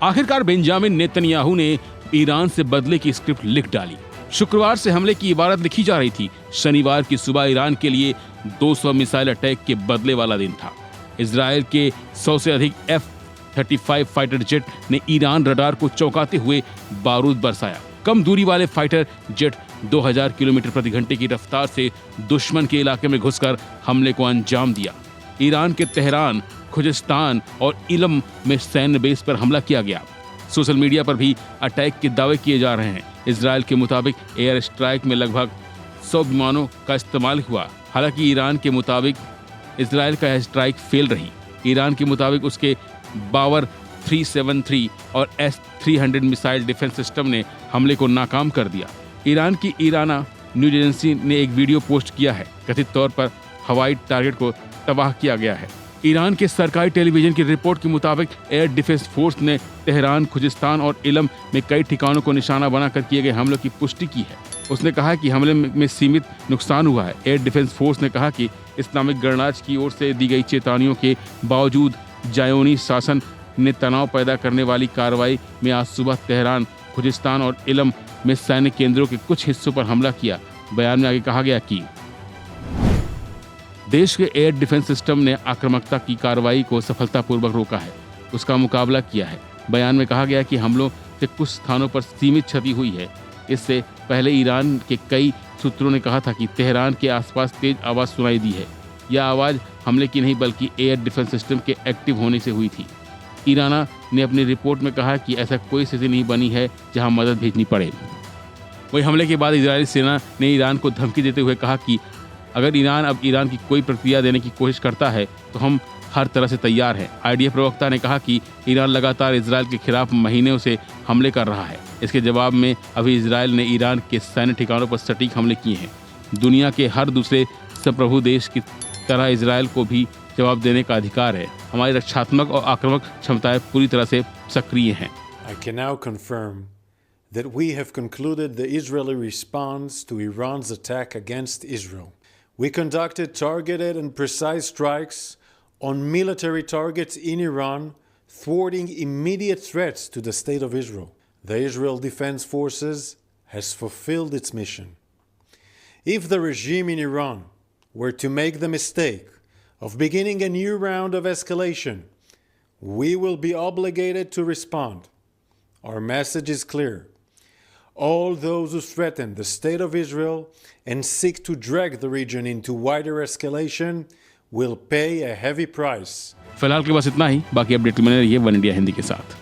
आखिरकार Benjamin Netanyahu ने Iran से बदले की स्क्रिप्ट लिख डाली। शुक्रवार से हमले की इबारत लिखी जा रही थी। शनिवार की सुबह ईरान के लिए 200 मिसाइल अटैक के बदले वाला दिन था। इजराइल के 100 से अधिक F-35 फाइटर जेट ने ईरान रडार को चौंकाते हुए बारूद बरसाया। कम दूरी वाले फाइटर जेट 2000 किलोमीटर प्रति घंटे की रफ्तार से दुश्मन के इलाके में घुसकर हमले को अंजाम दिया। ईरान के तेहरान, खुजिस्तान और इलम में सैन्य बेस पर हमला किया गया। सोशल मीडिया पर भी अटैक के दावे किए जा रहे हैं। इजराइल के मुताबिक एयर स्ट्राइक में लगभग 100 विमानों का इस्तेमाल हुआ। हालांकि ईरान के मुताबिक इजराइल का एयर स्ट्राइक फेल रही। ईरान के मुताबिक उसके बावर 373 और S-300 मिसाइल डिफेंस सिस्टम ने हमले को नाकाम कर दिया। ईरान की इराना न्यूज एजेंसी ने एक वीडियो पोस्ट किया है। कथित तौर पर हवाई टारगेट को तबाह किया गया है। ईरान के सरकारी टेलीविजन की रिपोर्ट के मुताबिक एयर डिफेंस फोर्स ने तेहरान, खुजिस्तान और इलम में कई ठिकानों को निशाना बनाकर किए गए हमलों की पुष्टि की है। उसने कहा कि हमले में सीमित नुकसान हुआ है। एयर डिफेंस फोर्स ने कहा कि इस्लामिक गणराज्य की ओर से दी गई चेतावनियों के बावजूद जायोनी शासन ने तनाव पैदा करने वाली कार्रवाई में आज सुबह तेहरान, खुजिस्तान और इलम में सैन्य केंद्रों के कुछ हिस्सों पर हमला किया। बयान में आगे कहा गया कि देश के एयर डिफेंस सिस्टम ने आक्रामकता की कार्रवाई को सफलतापूर्वक रोका है, उसका मुकाबला किया है। बयान में कहा गया कि हमलों से कुछ स्थानों पर सीमित क्षति हुई है। इससे पहले ईरान के कई सूत्रों ने कहा था कि तेहरान के आसपास तेज आवाज़ सुनाई दी है। यह आवाज़ हमले की नहीं बल्कि एयर डिफेंस सिस्टम के एक्टिव होने से हुई थी। ईराना ने अपनी रिपोर्ट में कहा कि ऐसा कोई स्थिति नहीं बनी है जहां मदद भेजनी पड़े। वही हमले के बाद इजरायली सेना ने ईरान को धमकी देते हुए कहा कि अगर ईरान अब ईरान की कोई प्रतिक्रिया देने की कोशिश करता है तो हम हर तरह से तैयार हैं। IDF प्रवक्ता ने कहा कि ईरान लगातार इजरायल के खिलाफ महीनों से हमले कर रहा है। इसके जवाब में अभी इजरायल ने ईरान के सैन्य ठिकानों पर सटीक हमले किए हैं। दुनिया के हर दूसरे संप्रभु देश की तरह इजरायल को भी जवाब देने का अधिकार है। हमारी रक्षात्मक और आक्रामक क्षमताएं पूरी तरह से सक्रिय हैं। I can now confirm that we have concluded the Israeli response to Iran's attack against Israel. We conducted targeted and precise strikes on military targets in Iran, thwarting immediate threats to the state of Israel. The Israel Defense Forces has fulfilled its mission. If the regime in Iran were to make the mistake of beginning a new round of escalation, we will be obligated to respond. Our message is clear. All those who threaten the state of Israel and seek to drag the region into wider escalation will pay a heavy price. फिलहाल के बस इतना ही। बाकी update में रहिए one India Hindi के साथ।